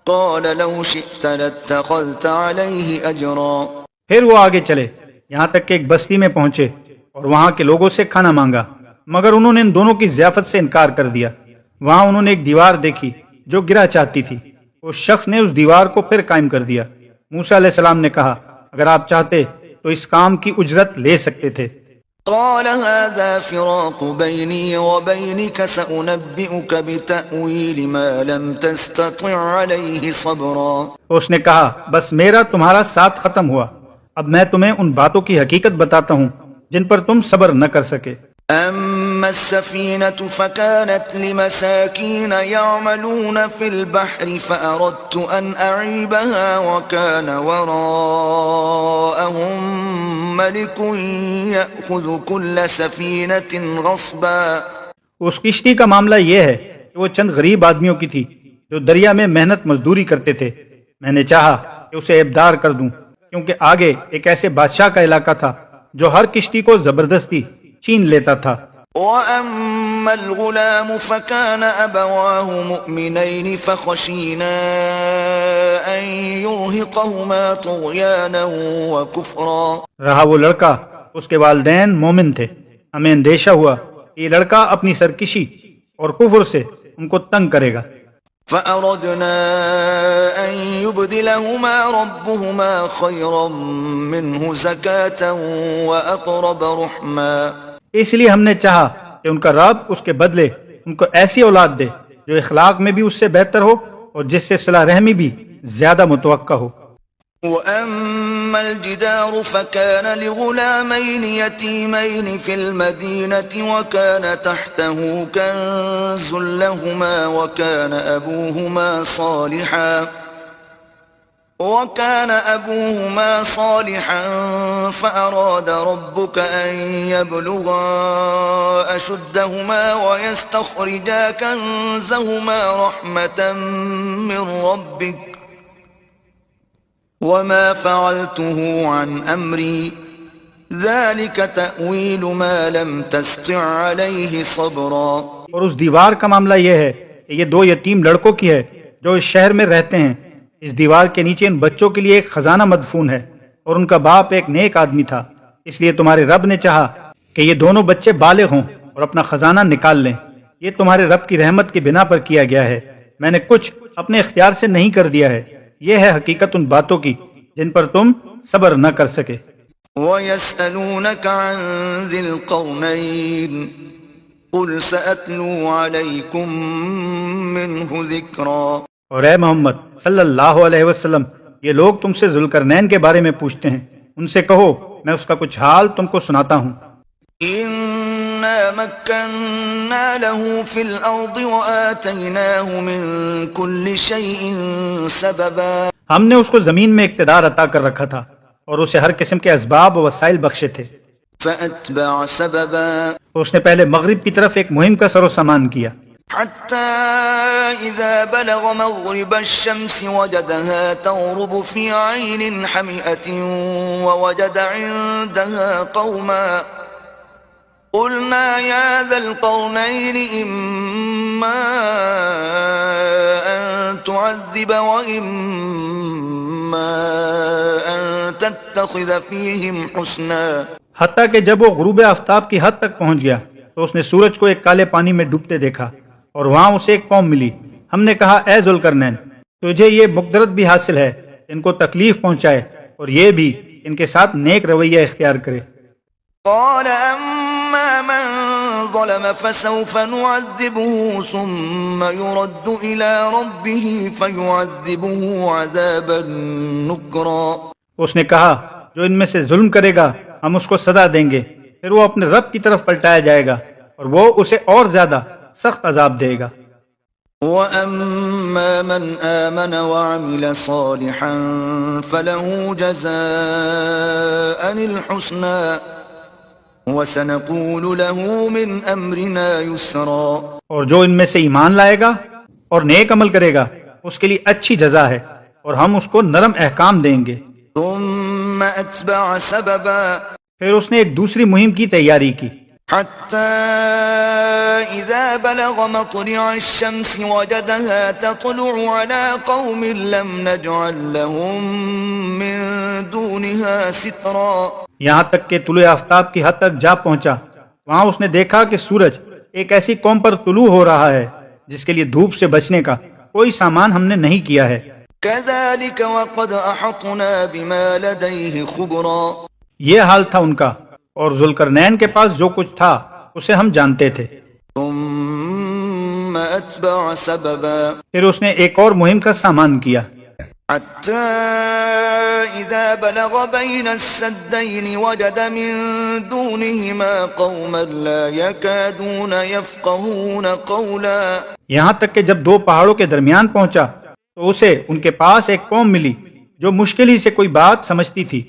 قال لو شئت لاتخذت عليه أجرا. پھر وہ آگے چلے یہاں تک کہ ایک بستی میں پہنچے اور وہاں کے لوگوں سے کھانا مانگا مگر انہوں نے ان دونوں کی ضیافت سے انکار کر دیا. وہاں انہوں نے ایک دیوار دیکھی جو گرا چاہتی تھی. اس شخص نے اس دیوار کو پھر قائم کر دیا. موسیٰ علیہ السلام نے کہا اگر آپ چاہتے تو اس کام کی اجرت لے سکتے تھے. قال هذا فراق بيني وبينك سأنبئك بتأويل ما لم تستطع عليه صبرا. اس نے کہا بس میرا تمہارا ساتھ ختم ہوا اب میں تمہیں ان باتوں کی حقیقت بتاتا ہوں جن پر تم صبر نہ کر سکے. أما السفينة فكانت لمساكين يعملون في البحر فأردت أن أعيبها وكان وراءهم ملك يأخذ كل سفينة غصبا. اس کشتی کا معاملہ یہ ہے کہ وہ چند غریب آدمیوں کی تھی جو دریا میں محنت مزدوری کرتے تھے. میں نے چاہا کہ اسے ابدار کر دوں کیونکہ آگے ایک ایسے بادشاہ کا علاقہ تھا جو ہر کشتی کو زبردستی چھین لیتا تھا. وَأَمَّا الْغُلَامُ فَكَانَ أَبَوَاهُ مُؤْمِنَيْنِ فَخَشِينَا أَن يُرْهِقَهُمَا طُغْيَانًا وَكُفْرًا. رہا وہ لڑکا، اس کے والدین مومن تھے. ہمیں اندیشہ ہوا کہ یہ لڑکا اپنی سرکشی اور کفر سے ان کو تنگ کرے گا. فَأَرَدْنَا أَن يُبْدِلَهُمَا رَبُّهُمَا خَيْرًا مِّنْهُ زَكَاةً وَأَقْرَبَ رُحْمًا. اس لیے ہم نے چاہا کہ ان کا رب اس کے بدلے ان کو ایسی اولاد دے جو اخلاق میں بھی اس سے بہتر ہو اور جس سے صلہ رحمی بھی زیادہ متوقع ہو. وَأَمَّا الْجِدَارُ فَكَانَ لِغُلَامَيْنِ يَتِيمَيْنِ فِي الْمَدِينَةِ وَكَانَ تَحْتَهُ كَنزٌ لَهُمَا وَكَانَ أَبُوهُمَا صَالِحًا فَأَرَادَ رَبُّكَ أَن يَبْلُغَا أَشُدَّهُمَا وَيَسْتَخْرِجَا كَنزَهُمَا رَحْمَةً مِّن رَّبِّكَ وَمَا فَعَلْتُهُ عَنْ أَمْرِي ذَلِكَ تَأْوِيلُ مَا لَمْ تَسْطِع عَلَيْهِ صَبْرًا. اور اس دیوار کا معاملہ یہ ہے کہ یہ دو یتیم لڑکوں کی ہے جو اس شہر میں رہتے ہیں. اس دیوار کے نیچے ان بچوں کے لیے ایک خزانہ مدفون ہے اور ان کا باپ ایک نیک آدمی تھا. اس لیے تمہارے رب نے چاہا کہ یہ دونوں بچے بالغ ہوں اور اپنا خزانہ نکال لیں. یہ تمہارے رب کی رحمت کی بنا پر کیا گیا ہے. میں نے کچھ اپنے اختیار سے نہیں کر دیا ہے. یہ ہے حقیقت ان باتوں کی جن پر تم صبر نہ کر سکے. وَيَسْأَلُونَكَ عَنْ ذِي الْقَرْنَيْنِ قُلْ سَأَتْلُو عَلَيْكُمْ مِنْهُ ذِكْرًا. اور اے محمد صلی اللہ علیہ وسلم، یہ لوگ تم سے ذوالقرنین کے بارے میں پوچھتے ہیں. ان سے کہو میں اس کا کچھ حال تم کو سناتا ہوں. إِنَّا مَكَّنَّا لَهُ فِي الْأَرْضِ وَآتَيْنَاهُ مِن كُلِّ شَيْءٍ سَبَبًا. ہم نے اس کو زمین میں اقتدار عطا کر رکھا تھا اور اسے ہر قسم کے اسباب و وسائل بخشے تھے. فَأَتْبَعَ سَبَبًا. اس نے پہلے مغرب کی طرف ایک مہم کا سر و سامان کیا. حتى إذا بلغ مغرب الشمس وجدها تغرب في عين حمئة ووجد عندها قوما قلنا يا ذا القرنين إما أن تعذب وإما أن تتخذ فيهم حسنا. حتیٰ کہ جب وہ غروب آفتاب کی حد تک پہنچ گیا تو اس نے سورج کو ایک کالے پانی میں ڈوبتے دیکھا اور وہاں اسے ایک قوم ملی. ہم نے کہا اے ذوالقرنین، تجھے یہ مقدرت بھی حاصل ہے ان کو تکلیف پہنچائے اور یہ بھی ان کے ساتھ نیک رویہ اختیار کرے. قال اما من ظلم فسوف نعذبه ثم يرد الى ربه فيعذبه عذابا نكرا. اس نے کہا جو ان میں سے ظلم کرے گا ہم اس کو سزا دیں گے، پھر وہ اپنے رب کی طرف پلٹایا جائے گا اور وہ اسے اور زیادہ سخت عذاب دے گا. وَأَمَّا مَنْ آمَنَ وَعَمِلَ صَالِحًا فَلَهُ جَزَاءً الْحُسْنَى وَسَنَقُولُ لَهُ مِنْ أَمْرِنَا يُسْرًا. اور جو ان میں سے ایمان لائے گا اور نیک عمل کرے گا اس کے لیے اچھی جزا ہے اور ہم اس کو نرم احکام دیں گے. ثُمَّ أَتْبَعَ سَبَبًا. پھر اس نے ایک دوسری مہم کی تیاری کی. حتى إذا بلغ مطلع الشمس وجدها تطلع على قوم لم نجعل لهم من دونها سترا. یہاں تک کہ طلوع آفتاب کی حد تک جا پہنچا. وہاں اس نے دیکھا کہ سورج ایک ایسی قوم پر طلوع ہو رہا ہے جس کے لیے دھوپ سے بچنے کا کوئی سامان ہم نے نہیں کیا ہے. كذلك وقد أحطنا بما لديه خبرا. یہ حال تھا ان کا اور ذوالقرنین کے پاس جو کچھ تھا اسے ہم جانتے تھے. ثم أتبع سببا. پھر اس نے ایک اور مہم کا سامان کیا. حتى إذا بلغ بين السدين وجد من دونهما قوما لا يكادون يفقهون قولا. یہاں تک کہ جب دو پہاڑوں کے درمیان پہنچا تو اسے ان کے پاس ایک قوم ملی جو مشکل ہی سے کوئی بات سمجھتی تھی.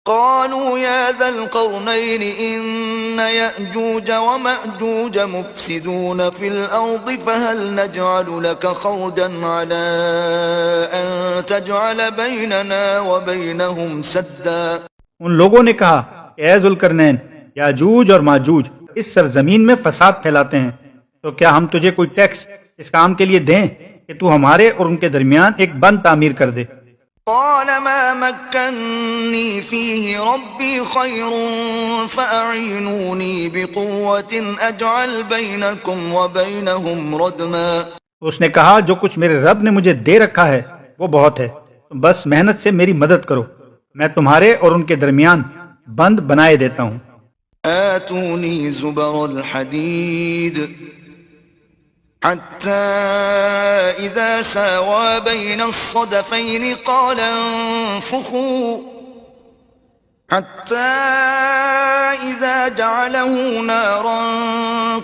قالوا يا ذا القرنين إن يأجوج ومأجوج مفسدون في الأرض فهل نجعل لك خرجا على أن تجعل بيننا وبينهم سدا. ان لوگوں نے کہا کہ اے ذوالقرنین، یاجوج اور ماجوج اس سرزمین میں فساد پھیلاتے ہیں، تو کیا ہم تجھے کوئی ٹیکس اس کام کے لیے دیں کہ تو ہمارے اور ان کے درمیان ایک بند تعمیر کر دے. قال ما مكنني فيه ربي خير فأعينوني بقوة أجعل بينكم وبينهم ردما. اس نے کہا جو کچھ میرے رب نے مجھے دے رکھا ہے وہ بہت ہے، بس محنت سے میری مدد کرو، میں تمہارے اور ان کے درمیان بند بنائے دیتا ہوں. آتوني زبر الحديد حتى إذا ساوى بين الصدفين قال انفخوا حتى إذا جعله نارا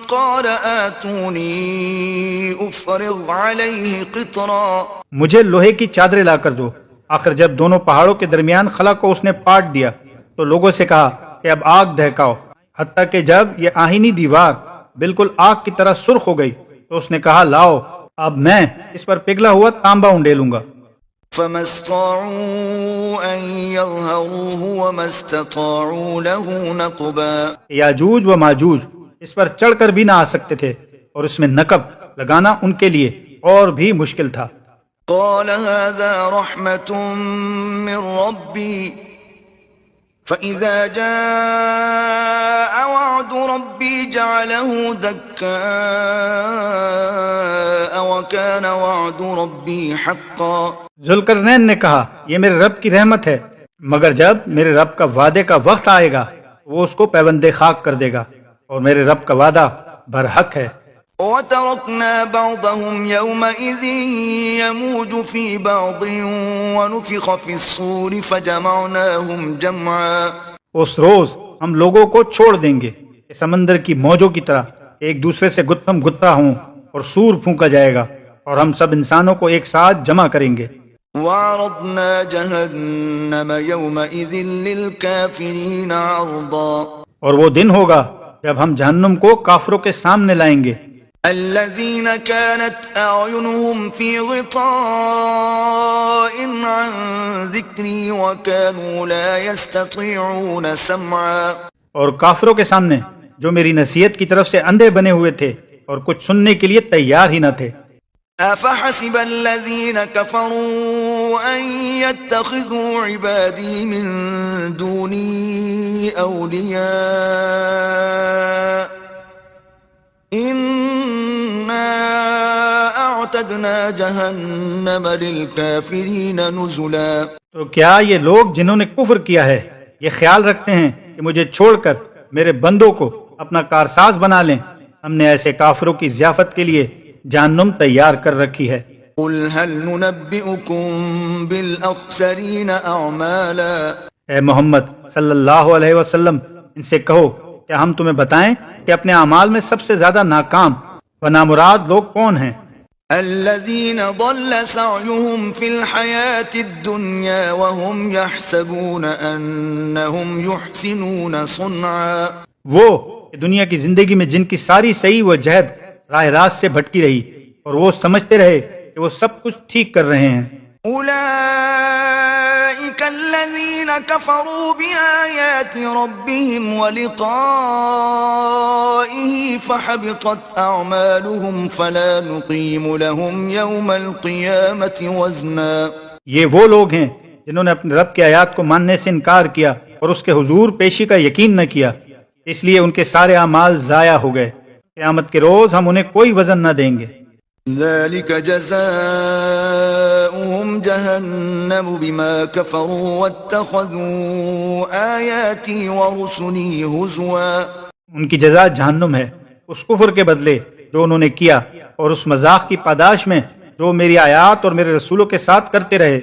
قال آتوني أفرغ عليه قطرا. مجھے لوہے کی چادریں لا کر دو. آخر جب دونوں پہاڑوں کے درمیان خلا کو اس نے پاٹ دیا تو لوگوں سے کہا کہ اب آگ دہکاؤ، حتیٰ کہ جب یہ آہینی دیوار بالکل آگ کی طرح سرخ ہو گئی تو اس نے کہا لاؤ اب میں اس پر پگھلا ہوا تانبا انڈیلوں گا. فما استطاعوا ان يظهروه وما استطاعوا له نقبا. یاجوج و ماجوج اس پر چڑھ کر بھی نہ آ سکتے تھے اور اس میں نقب لگانا ان کے لیے اور بھی مشکل تھا. قال هذا رحمة من ربي فإذا جاء وعد ربي جعله دكاء وكان وعد ربي حقا. ذوالقرنین نے کہا یہ میرے رب کی رحمت ہے، مگر جب میرے رب کا وعدے کا وقت آئے گا وہ اس کو پیوندے خاک کر دے گا اور میرے رب کا وعدہ برحق ہے. وَتَرَكْنَا بَعْضَهُمْ يَوْمَئِذٍ يَمُوجُ فِي بَعْضٍ وَنُفِخَ فِي الصُّورِ فَجَمَعْنَاهُمْ جَمْعًا. اس روز ہم لوگوں کو چھوڑ دیں گے کہ سمندر کی موجوں کی طرح ایک دوسرے سے گتھم گتھا ہوں اور سور پھونکا جائے گا اور ہم سب انسانوں کو ایک ساتھ جمع کریں گے. وَعَرَضْنَا جَهَنَّمَ يَوْمَئِذٍ لِلْكَافِرِينَ عَرْضًا. اور وہ دن ہوگا جب ہم جہنم کو کافروں کے سامنے لائیں گے. الذين كانت أعينهم في غطاء عن ذكري وكانوا لا يستطيعون سمعا. اور کافروں کے سامنے جو میری نصیحت کی طرف سے اندھے بنے ہوئے تھے اور کچھ سننے کے لیے تیار ہی نہ تھے. أفحسب الذين كفروا أن يتخذوا عبادي من دوني أولياء إنا أعتدنا جهنم للكافرين نزلا. تو کیا یہ لوگ جنہوں نے کفر کیا ہے یہ خیال رکھتے ہیں کہ مجھے چھوڑ کر میرے بندوں کو اپنا کارساز بنا لیں؟ ہم نے ایسے کافروں کی ضیافت کے لیے جہنم تیار کر رکھی ہے. قل هل ننبئكم بالأخسرين أعمالا. اے محمد صلی اللہ علیہ وسلم ان سے کہو کیا ہم تمہیں بتائیں کہ اپنے اعمال میں سب سے زیادہ ناکام و نامراد لوگ کون ہیں؟ الذين ضل سعيهم في الحياة الدنيا وهم يحسبون أنهم يحسنون صنعا. وہ کہ دنیا کی زندگی میں جن کی ساری صحیح و جہد راہ راست سے بھٹکی رہی اور وہ سمجھتے رہے کہ وہ سب کچھ ٹھیک کر رہے ہیں. أولئك الذين كفروا بآيات ربهم ولقائه فحبطت أعمالهم فلا نقيم لهم يوم القيامة وزنا. یہ وہ لوگ ہیں جنہوں نے اپنے رب کی آیات کو ماننے سے انکار کیا اور اس کے حضور پیشی کا یقین نہ کیا، اس لیے ان کے سارے اعمال ضائع ہو گئے. قیامت کے روز ہم انہیں کوئی وزن نہ دیں گے. ذلك جزاؤهم جهنم بما كفروا واتخذوا آياتي ورسلي هزوا. ان کی جزا جہنم ہے اس کفر کے بدلے جو انہوں نے کیا اور اس مذاق کی پاداش میں جو میری آیات اور میرے رسولوں کے ساتھ کرتے رہے۔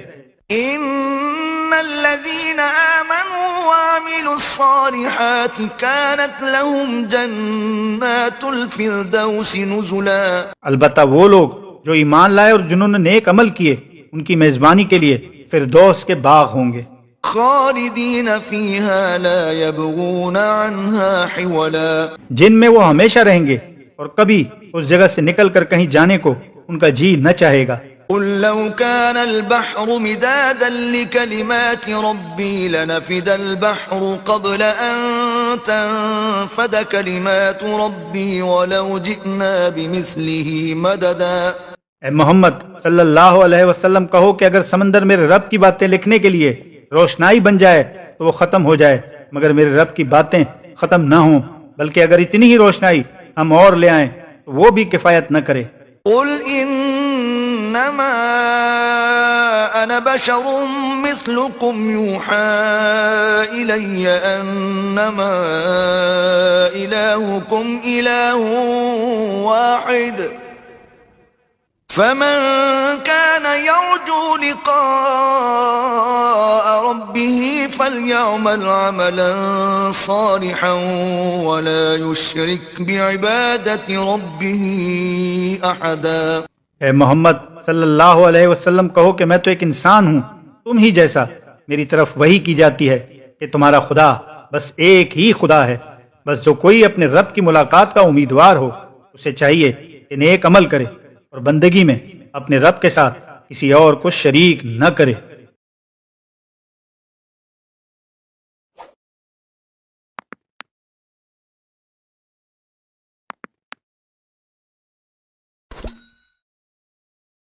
ان الذين آمنوا وعملوا الصالحات كانت لهم جنات الفردوس نزلا، البتہ وہ لوگ جو ایمان لائے اور جنہوں نے نیک عمل کیے، ان کی میزبانی کے لیے فردوس کے باغ ہوں گے، خالدین فیہا لا یبغون عنہا حولا، جن میں وہ ہمیشہ رہیں گے اور کبھی اس جگہ سے نکل کر کہیں جانے کو ان کا جی نہ چاہے گا۔ قل لو كان البحر مدادا لكلمات ربي لنفد البحر قبل أن تنفد كلمات ربي ولو جئنا بمثله مددا۔ اے محمد صلی اللہ علیہ وسلم کہو کہ اگر سمندر میرے رب کی باتیں لکھنے کے لیے روشنائی بن جائے تو وہ ختم ہو جائے، مگر میرے رب کی باتیں ختم نہ ہوں، بلکہ اگر اتنی ہی روشنائی ہم اور لے آئیں تو وہ بھی کفایت نہ کرے۔ قل انما انا بشر مثلكم يوحى الي انما الهكم اله واحد فمن كان يرجو لقاء ربه فليعمل عملا صالحا ولا يشرك بعبادة ربه احدا۔ اے محمد صلی اللہ علیہ وسلم کہو کہ میں تو ایک انسان ہوں، تم ہی جیسا، میری طرف وحی کی جاتی ہے کہ تمہارا خدا بس ایک ہی خدا ہے، بس جو کوئی اپنے رب کی ملاقات کا امیدوار ہو اسے چاہیے کہ نیک عمل کرے اور بندگی میں اپنے رب کے ساتھ کسی اور کو شریک نہ کرے۔